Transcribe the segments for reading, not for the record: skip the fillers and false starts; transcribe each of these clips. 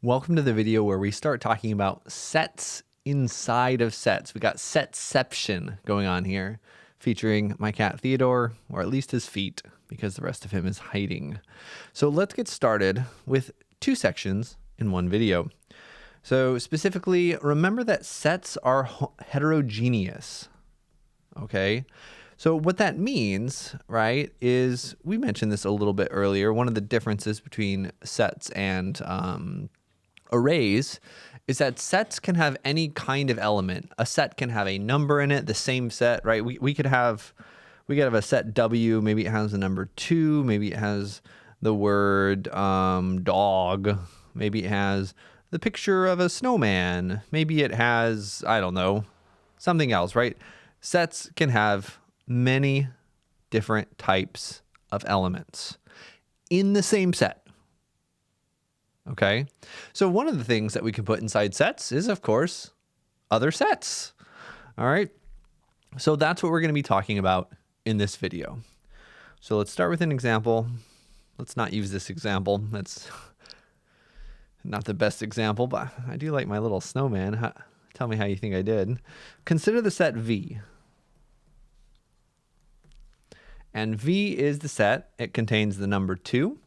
Welcome to the video where we start talking about sets inside of sets. We got setception going on here, featuring my cat Theodore, or at least his feet, because the rest of him is hiding. So let's get started with two sections in one video. So specifically, remember that sets are heterogeneous, okay? So what that means, right, is we mentioned this a little bit earlier. One of the differences between sets and arrays is that sets can have any kind of element. A set can have a number in it, the same set, right? We could have a set W, maybe it has the number 2, maybe it has the word dog, maybe it has the picture of a snowman, maybe it has, I don't know, something else, right? Sets can have many different types of elements in the same set. Okay, so one of the things that we can put inside sets is, of course, other sets. All right, so that's what we're going to be talking about in this video. So let's start with an example. Let's not use this example. That's not the best example, but I do like my little snowman. Tell me how you think I did. Consider the set V. And V is the set. It contains the number 2.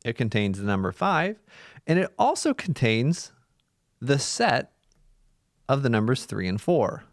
It contains the number 5. And it also contains the set of the numbers 3 and 4.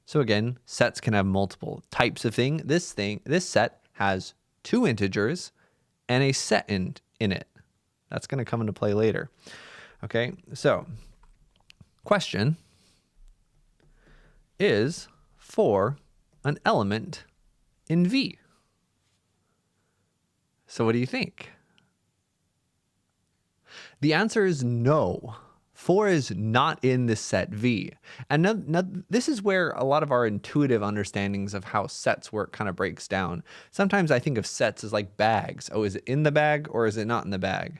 So again, sets can have multiple types of thing. This set has 2 integers and a set in it. That's going to come into play later. Okay, so question is 4 an element in V? So what do you think? The answer is no. 4 is not in this set V. And this is where a lot of our intuitive understandings of how sets work kind of breaks down. Sometimes I think of sets as like bags. Oh, is it in the bag or is it not in the bag?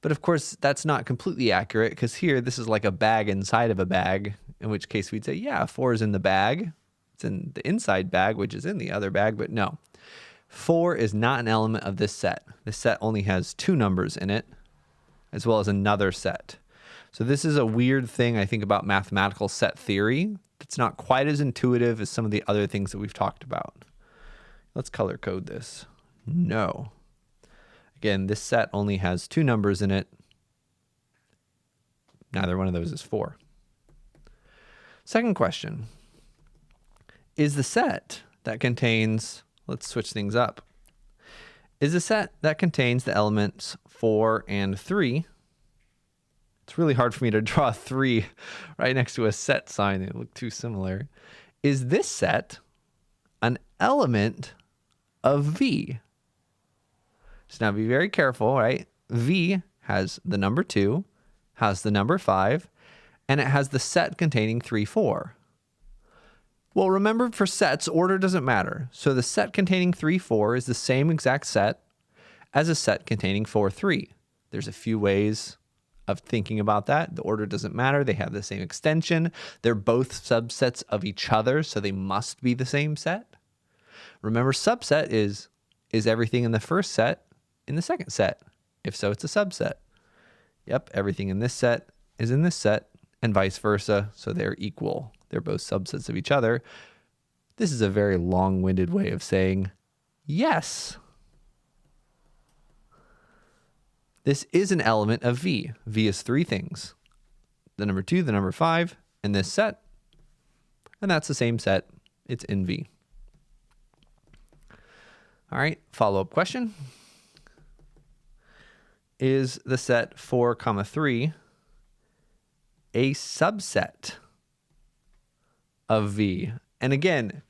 But of course, that's not completely accurate, because here, this is like a bag inside of a bag, in which case we'd say, yeah, 4 is in the bag. It's in the inside bag, which is in the other bag, but no. 4 is not an element of this set. This set only has 2 numbers in it, as well as another set. So this is a weird thing I think about mathematical set theory. It's not quite as intuitive as some of the other things that we've talked about. Let's color code this. No. Again, this set only has 2 numbers in it. Neither one of those is 4. Second question. Is the set that contains, let's switch things up. Is the set that contains the elements 4 and 3? It's really hard for me to draw 3 right next to a set sign. They look too similar. Is this set an element of V? So now be very careful, right? V has the number 2, has the number 5, and it has the set containing 3, 4. Well, remember, for sets, order doesn't matter. So the set containing 3, 4 is the same exact set as a set containing 4, 3. There's a few ways of thinking about that. The order doesn't matter. They have the same extension. They're both subsets of each other, so they must be the same set. Remember, subset is everything in the first set in the second set. If so, it's a subset. Yep, everything in this set is in this set, and vice versa, so they're equal. They're both subsets of each other. This is a very long-winded way of saying yes. This is an element of V. V is 3 things. The number 2, the number 5, in this set. And that's the same set. It's in V. All right, follow-up question. Is the set 4, 3 a subset of V? And again,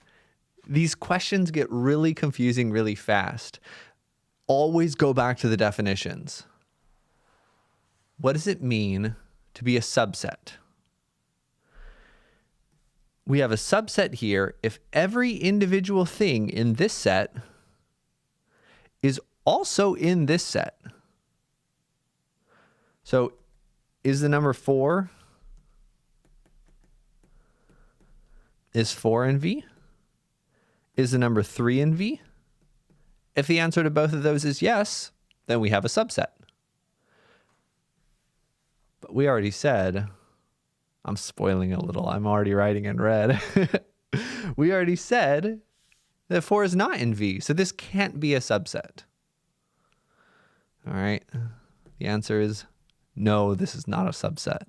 these questions get really confusing really fast. Always go back to the definitions. What does it mean to be a subset? We have a subset here if every individual thing in this set is also in this set. So is the number 4 is 4 in V? Is the number 3 in V? If the answer to both of those is yes, then we have a subset. we already said, I'm spoiling a little, I'm already writing in red. We already said that 4 is not in V, so this can't be a subset. All right, the answer is no, this is not a subset.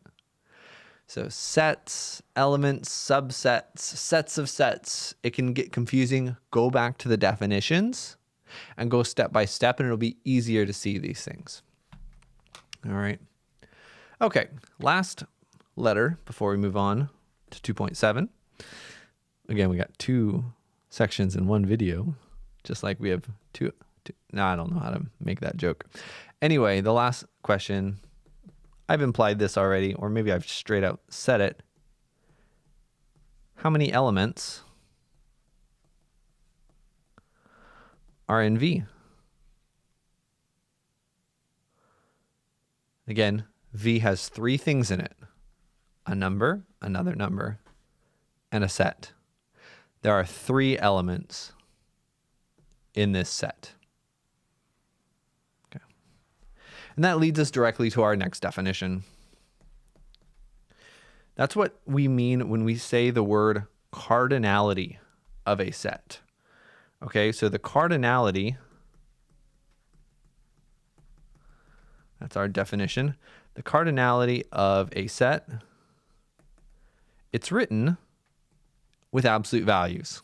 So sets, elements, subsets, sets of sets, it can get confusing. Go back to the definitions and go step by step, and it'll be easier to see these things. All right. Okay, last letter before we move on to 2.7. Again, we got 2 sections in one video, just like we have two. Now I don't know how to make that joke. Anyway, the last question, I've implied this already, or maybe I've straight out said it. How many elements are in V? Again, V has 3 things in it: a number, another number, and a set. There are 3 elements in this set. Okay. And that leads us directly to our next definition. That's what we mean when we say the word cardinality of a set. Okay, so the cardinality, that's our definition. The cardinality of a set, it's written with absolute values.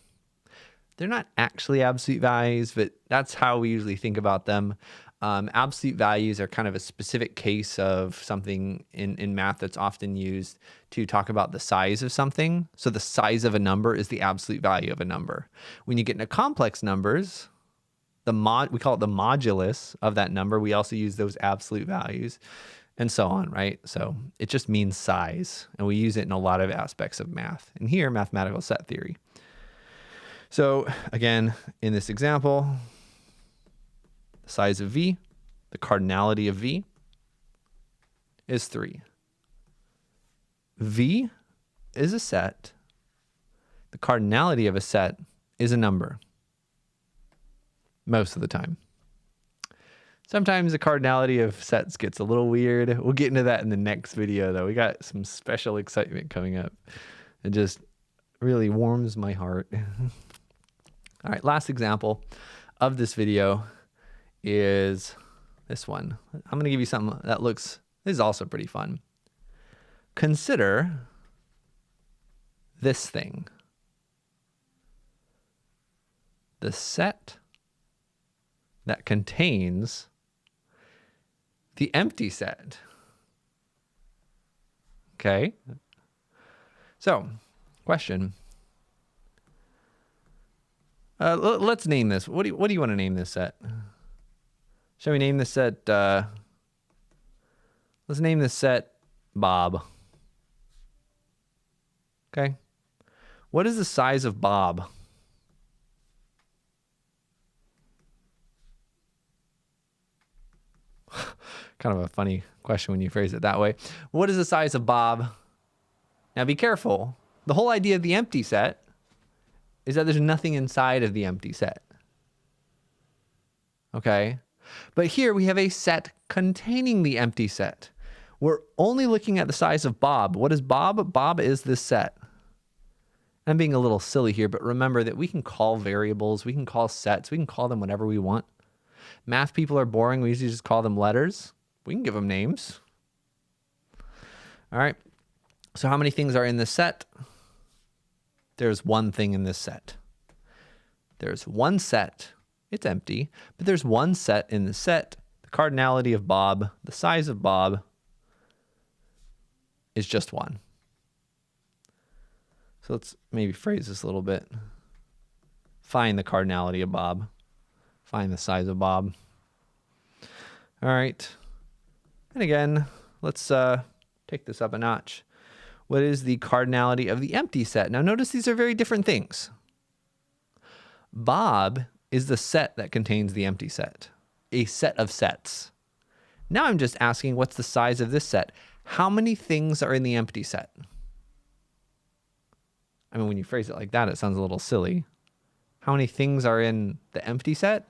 They're not actually absolute values, but that's how we usually think about them. Absolute values are kind of a specific case of something in math that's often used to talk about the size of something. So the size of a number is the absolute value of a number. When you get into complex numbers, we call it the modulus of that number. We also use those absolute values and so on, right? So it just means size, and we use it in a lot of aspects of math. And here, mathematical set theory. So again, in this example, the size of V, the cardinality of V is 3. V is a set. The cardinality of a set is a number. Most of the time. Sometimes the cardinality of sets gets a little weird. We'll get into that in the next video, though. We got some special excitement coming up. It just really warms my heart. All right, last example of this video is this one. I'm going to give you something that this is also pretty fun. Consider this thing. The set that contains the empty set. Okay. So, question. Let's name this. What do you want to name this set? Shall we name this set? Let's name this set Bob. Okay. What is the size of Bob? Kind of a funny question when you phrase it that way. What is the size of Bob? Now be careful. The whole idea of the empty set is that there's nothing inside of the empty set. Okay? But here we have a set containing the empty set. We're only looking at the size of Bob. What is Bob? Bob is this set. I'm being a little silly here, but remember that we can call variables, we can call sets, we can call them whatever we want. Math people are boring. We usually just call them letters. We can give them names. All right. So how many things are in this set? There's one thing in this set. There's one set. It's empty, but there's one set in the set. The cardinality of Bob, the size of Bob, is just 1. So let's maybe phrase this a little bit. Find the cardinality of Bob. Find the size of Bob. All right. And again, let's take this up a notch. What is the cardinality of the empty set? Now notice these are very different things. Bob is the set that contains the empty set, a set of sets. Now I'm just asking, what's the size of this set? How many things are in the empty set? I mean, when you phrase it like that, it sounds a little silly. How many things are in the empty set?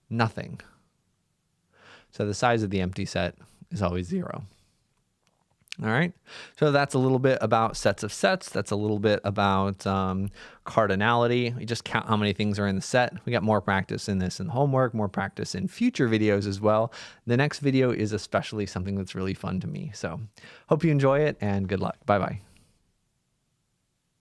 Nothing. So the size of the empty set is always 0. All right, so that's a little bit about sets of sets. That's a little bit about cardinality. We just count how many things are in the set. We got more practice in this in homework, more practice in future videos as well. The next video is especially something that's really fun to me. So hope you enjoy it and good luck. Bye-bye.